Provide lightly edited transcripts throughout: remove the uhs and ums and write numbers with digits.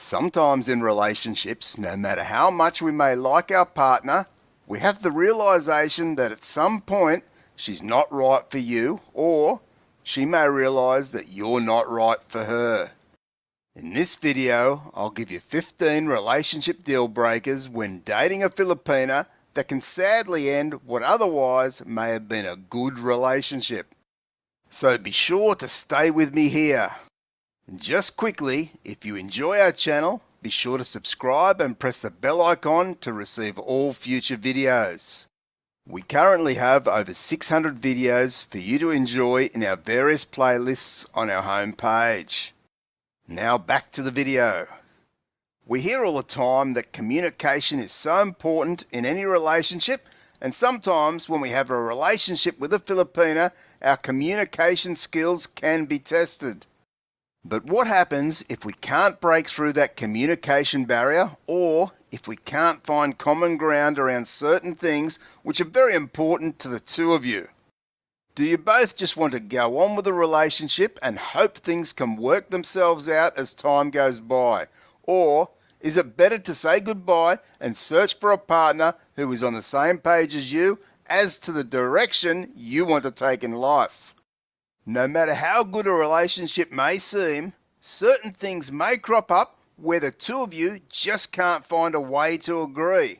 Sometimes in relationships, no matter how much we may like our partner, we have the realization that at some point she's not right for you, or she may realize that you're not right for her. In this video, I'll give you 15 relationship deal breakers when dating a Filipina that can sadly end what otherwise may have been a good relationship. So be sure to stay with me here. And just quickly, if you enjoy our channel, be sure to subscribe and press the bell icon to receive all future videos. We currently have over 600 videos for you to enjoy in our various playlists on our home page. Now back to the video. We hear all the time that communication is so important in any relationship, and sometimes when we have a relationship with a Filipina, our communication skills can be tested. But what happens if we can't break through that communication barrier, or if we can't find common ground around certain things which are very important to the two of you? Do you both just want to go on with the relationship and hope things can work themselves out as time goes by? Or is it better to say goodbye and search for a partner who is on the same page as you as to the direction you want to take in life? No matter how good a relationship may seem, certain things may crop up where the two of you just can't find a way to agree.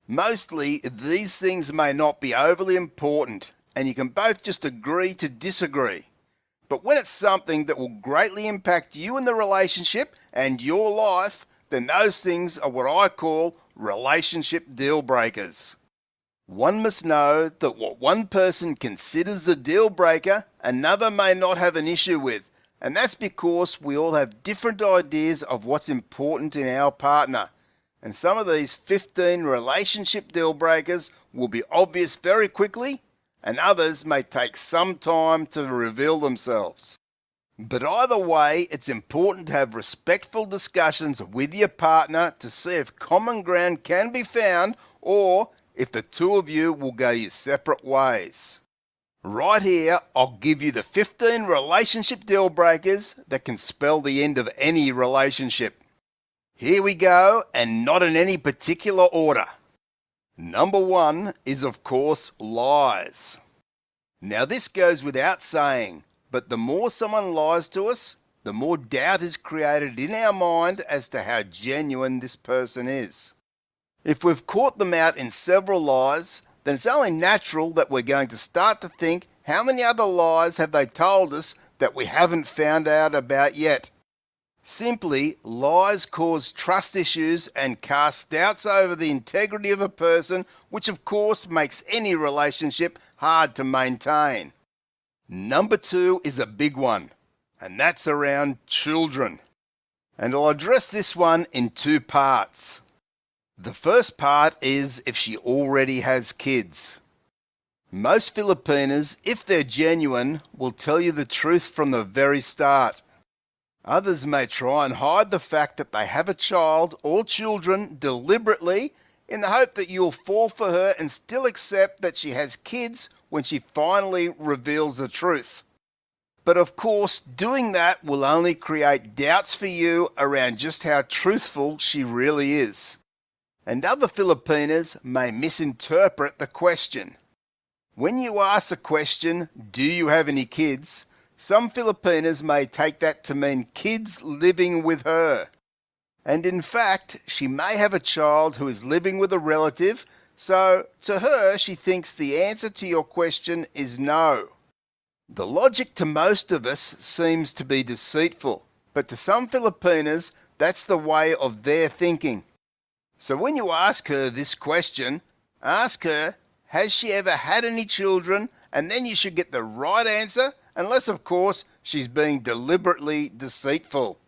Mostly, these things may not be overly important, and you can both just agree to disagree. But when it's something that will greatly impact you in the relationship and your life, then those things are what I call relationship deal breakers. One must know that what one person considers a deal breaker, another may not have an issue with, and that's because we all have different ideas of what's important in our partner. And some of these 15 relationship deal breakers will be obvious very quickly, and others may take some time to reveal themselves. But either way, it's important to have respectful discussions with your partner to see if common ground can be found, or if the two of you will go your separate ways. Right here, I'll give you the 15 relationship deal breakers that can spell the end of any relationship. Here we go, and not in any particular order. Number 1 is, of course, lies. Now this goes without saying, but the more someone lies to us, the more doubt is created in our mind as to how genuine this person is. If we've caught them out in several lies, then it's only natural that we're going to start to think, how many other lies have they told us that we haven't found out about yet? Simply, lies cause trust issues and cast doubts over the integrity of a person, which of course makes any relationship hard to maintain. Number 2 is a big one, and that's around children. And I'll address this one in 2 parts. The first part is if she already has kids. Most Filipinas, if they're genuine, will tell you the truth from the very start. Others may try and hide the fact that they have a child or children deliberately in the hope that you'll fall for her and still accept that she has kids when she finally reveals the truth. But of course, doing that will only create doubts for you around just how truthful she really is. And other Filipinas may misinterpret the question. When you ask the question, do you have any kids? Some Filipinas may take that to mean kids living with her. And in fact, she may have a child who is living with a relative, so to her she thinks the answer to your question is no. The logic to most of us seems to be deceitful, but to some Filipinas that's the way of their thinking. So when you ask her this question, ask her, has she ever had any children? And then you should get the right answer, unless of course she's being deliberately deceitful.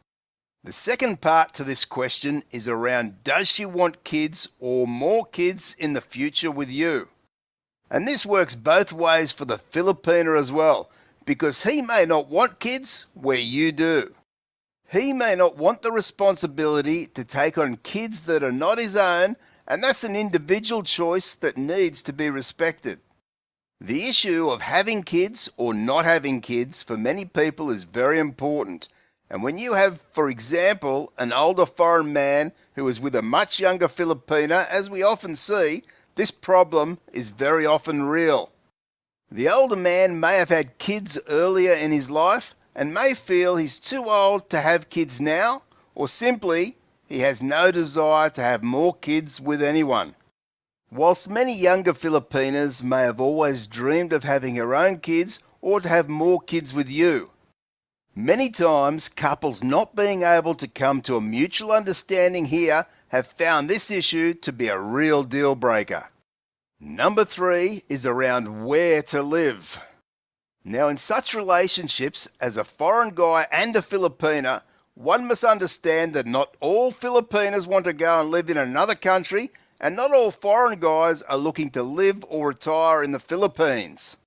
The second part to this question is around, does she want kids or more kids in the future with you? And this works both ways for the Filipina as well, because he may not want kids where you do. He may not want the responsibility to take on kids that are not his own, and that's an individual choice that needs to be respected. The issue of having kids or not having kids for many people is very important, And when you have, for example, an older foreign man who is with a much younger Filipina, as we often see, this problem is very often real. The older man may have had kids earlier in his life and may feel he's too old to have kids now, or simply he has no desire to have more kids with anyone. Whilst many younger Filipinas may have always dreamed of having her own kids or to have more kids with you, many times couples not being able to come to a mutual understanding here have found this issue to be a real deal breaker. Number 3 is around where to live. Now, in such relationships, as a foreign guy and a Filipina, one must understand that not all Filipinas want to go and live in another country, and not all foreign guys are looking to live or retire in the Philippines.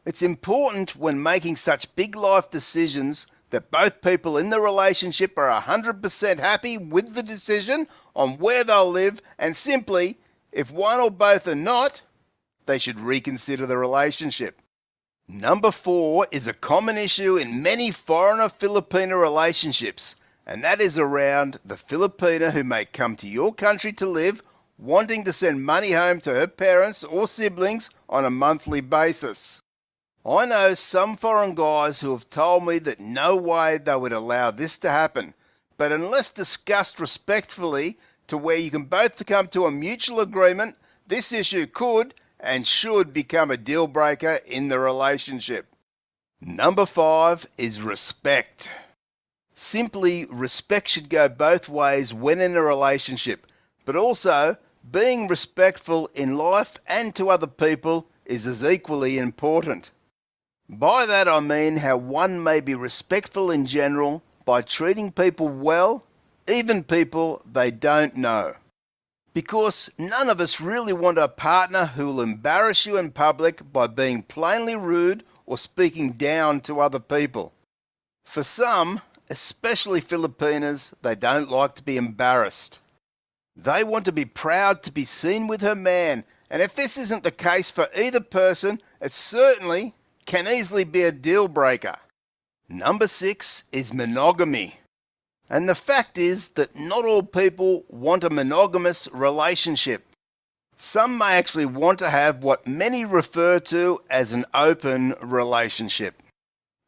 It's important when making such big life decisions that both people in the relationship are 100% happy with the decision on where they'll live, and simply, if one or both are not, they should reconsider the relationship. Number 4 is a common issue in many foreigner-Filipina relationships, and that is around the Filipina who may come to your country to live, wanting to send money home to her parents or siblings on a monthly basis. I know some foreign guys who have told me that no way they would allow this to happen, but unless discussed respectfully to where you can both come to a mutual agreement, this issue could and should become a deal breaker in the relationship. Number 5 is respect. Simply, respect should go both ways when in a relationship, but also being respectful in life and to other people is as equally important. By that I mean how one may be respectful in general by treating people well, even people they don't know. Because none of us really want a partner who will embarrass you in public by being plainly rude or speaking down to other people. For some, especially Filipinas, they don't like to be embarrassed. They want to be proud to be seen with her man, and if this isn't the case for either person, it certainly can easily be a deal breaker. Number 6 is monogamy. And the fact is that not all people want a monogamous relationship. Some may actually want to have what many refer to as an open relationship.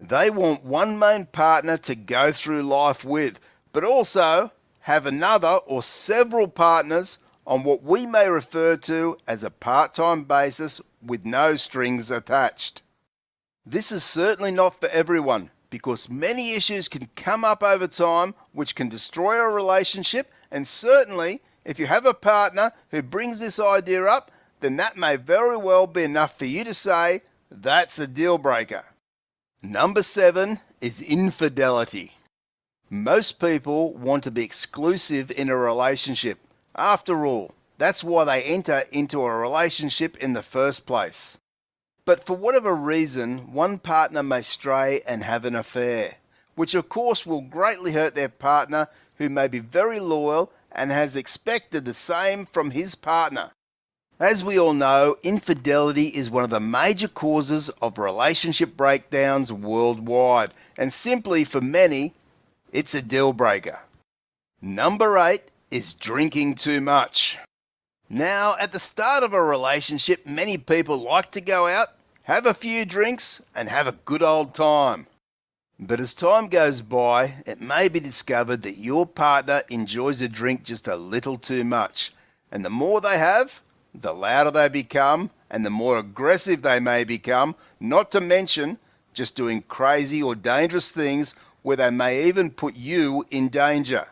They want one main partner to go through life with, but also have another or several partners on what we may refer to as a part-time basis with no strings attached. This is certainly not for everyone, because many issues can come up over time which can destroy a relationship, and certainly if you have a partner who brings this idea up, then that may very well be enough for you to say that's a deal breaker. Number 7 is infidelity. Most people want to be exclusive in a relationship. After all, that's why they enter into a relationship in the first place. But for whatever reason, one partner may stray and have an affair, which of course will greatly hurt their partner who may be very loyal and has expected the same from his partner. As we all know, infidelity is one of the major causes of relationship breakdowns worldwide, and simply for many, it's a deal breaker. Number 8 is drinking too much. Now, at the start of a relationship, many people like to go out, have a few drinks, and have a good old time. But as time goes by, it may be discovered that your partner enjoys a drink just a little too much, and the more they have, the louder they become, and the more aggressive they may become, not to mention just doing crazy or dangerous things where they may even put you in danger.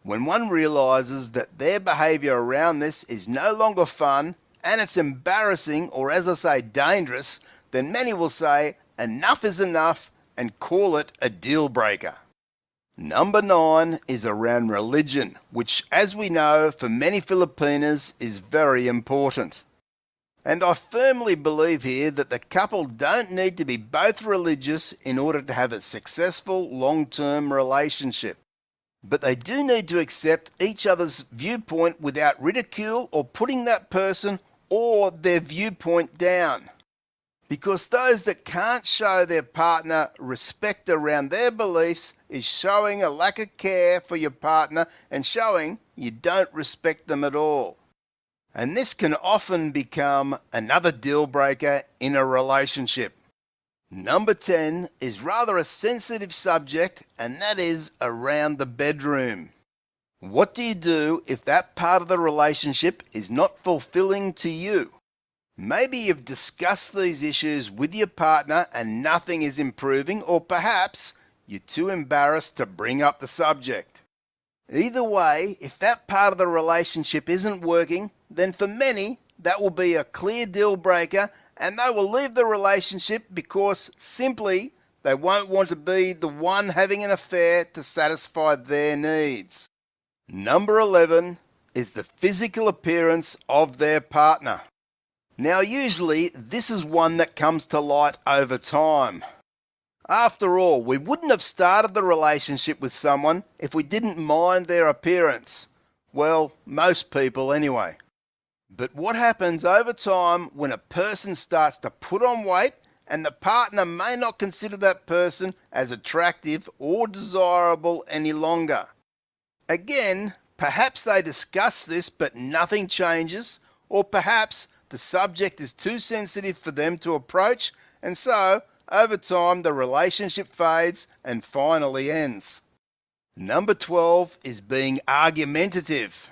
When one realises that their behaviour around this is no longer fun and it's embarrassing, or as I say, dangerous, then many will say enough is enough and call it a deal breaker. Number 9 is around religion, which, as we know, for many Filipinas is very important. And I firmly believe here that the couple don't need to be both religious in order to have a successful long-term relationship. But they do need to accept each other's viewpoint without ridicule or putting that person or their viewpoint down. Because those that can't show their partner respect around their beliefs is showing a lack of care for your partner and showing you don't respect them at all. And this can often become another deal breaker in a relationship. Number 10 is rather a sensitive subject, and that is around the bedroom. What do you do if that part of the relationship is not fulfilling to you? Maybe you've discussed these issues with your partner and nothing is improving, or perhaps you're too embarrassed to bring up the subject. Either way, if that part of the relationship isn't working, then for many, that will be a clear deal breaker, and they will leave the relationship because simply they won't want to be the one having an affair to satisfy their needs. Number 11 is the physical appearance of their partner. Now usually this is one that comes to light over time. After all, we wouldn't have started the relationship with someone if we didn't mind their appearance. Well, most people anyway. But what happens over time when a person starts to put on weight and the partner may not consider that person as attractive or desirable any longer? Again, perhaps they discuss this but nothing changes, or perhaps the subject is too sensitive for them to approach, and so over time the relationship fades and finally ends. Number 12 is being argumentative.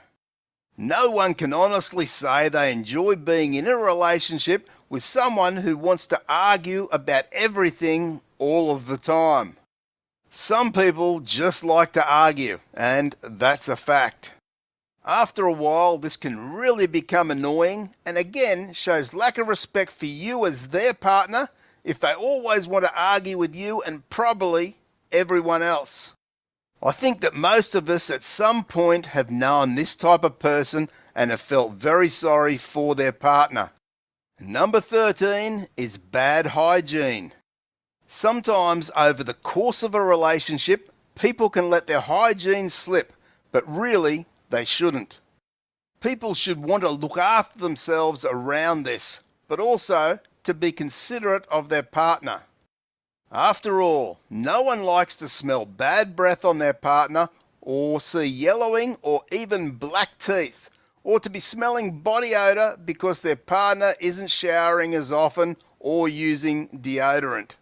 No one can honestly say they enjoy being in a relationship with someone who wants to argue about everything all of the time. Some people just like to argue, and that's a fact. After a while, this can really become annoying and again shows lack of respect for you as their partner if they always want to argue with you and probably everyone else. I think that most of us at some point have known this type of person and have felt very sorry for their partner. Number 13 is bad hygiene. Sometimes over the course of a relationship, people can let their hygiene slip, but really they shouldn't. People should want to look after themselves around this, but also to be considerate of their partner. After all, no one likes to smell bad breath on their partner, or see yellowing or even black teeth, or to be smelling body odour because their partner isn't showering as often or using deodorant.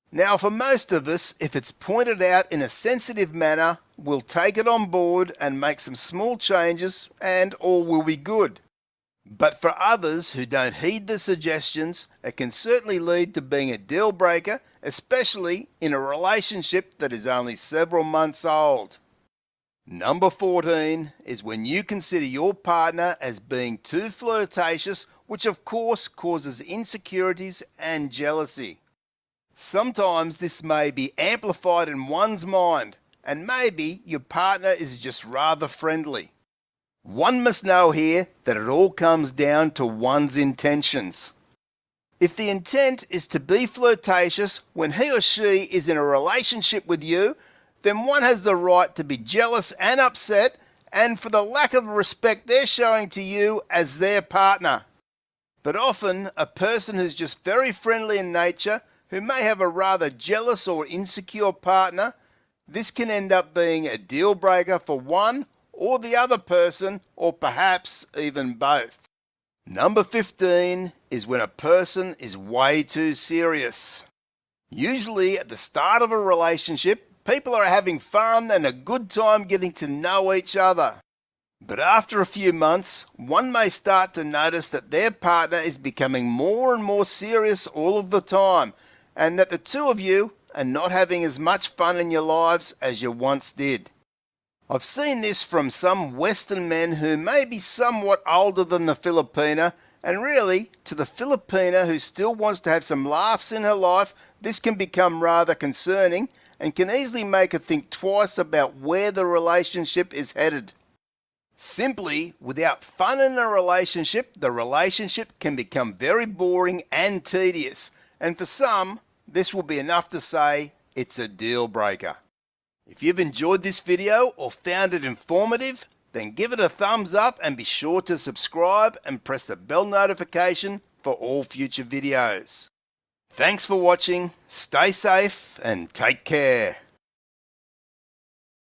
Now for most of us, if it's pointed out in a sensitive manner, we'll take it on board and make some small changes and all will be good. But for others who don't heed the suggestions, it can certainly lead to being a deal breaker, especially in a relationship that is only several months old. Number 14 is when you consider your partner as being too flirtatious, which of course causes insecurities and jealousy. Sometimes this may be amplified in one's mind, and maybe your partner is just rather friendly. One must know here that it all comes down to one's intentions. If the intent is to be flirtatious when he or she is in a relationship with you, then one has the right to be jealous and upset, and for the lack of respect they're showing to you as their partner. But often, a person who's just very friendly in nature, who may have a rather jealous or insecure partner, this can end up being a deal breaker for one or the other person, or perhaps even both. Number 15 is when a person is way too serious. Usually at the start of a relationship, people are having fun and a good time getting to know each other. But after a few months, one may start to notice that their partner is becoming more and more serious all of the time, and that the two of you are not having as much fun in your lives as you once did. I've seen this from some Western men who may be somewhat older than the Filipina, and really, to the Filipina who still wants to have some laughs in her life, this can become rather concerning and can easily make her think twice about where the relationship is headed. Simply, without fun in a relationship, the relationship can become very boring and tedious, and for some, this will be enough to say it's a deal breaker. If you've enjoyed this video or found it informative, then give it a thumbs up and be sure to subscribe and press the bell notification for all future videos. Thanks for watching, stay safe and take care.